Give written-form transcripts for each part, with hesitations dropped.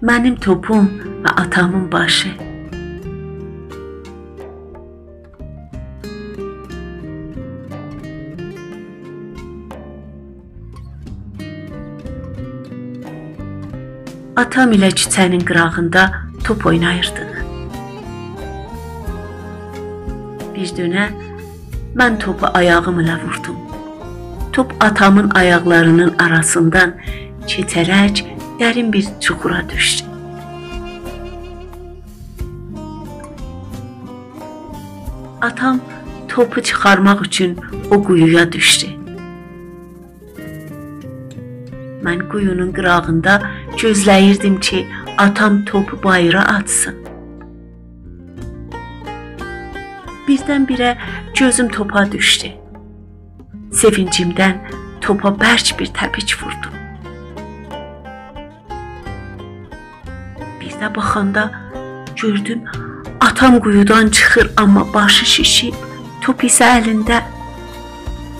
mənim topum və atamın başı. Atam ilə küçənin qırağında top oynayırdıq. Bir dönə mən topu ayağım ilə vurdum. Top atamın ayaqlarının arasından keçərək dərin bir çuxura düşdü. Atam topu çıxarmaq üçün o quyuya düşdü. Mən quyunun qırağında gözləyirdim ki, atam topu bayıra atsın. Birdən-birə gözüm topa düşdü. Sevincimdən topa bərk bir təpik vurdum. Bir də baxanda gördüm, atam quyudan çıxır, amma başı şişib, top isə əlində.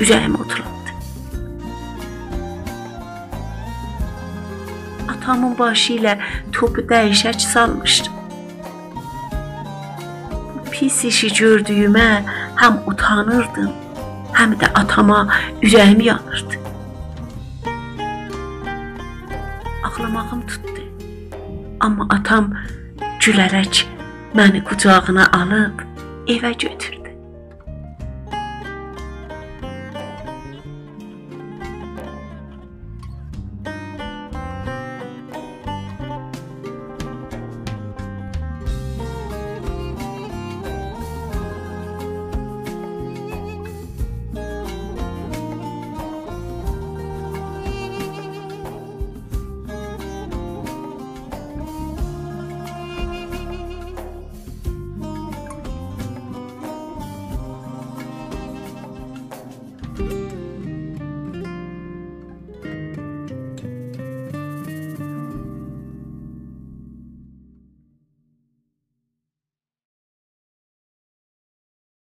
Ürəyim oturdu. Atamın başı ilə topu dəyişək salmışdım. Bu pis işi gördüyümə həm utanırdım, həm də atama ürəyim yanırdı. Ağlamağım tutdu. Amma atam gülərək məni qucağına alıb evə götürdü.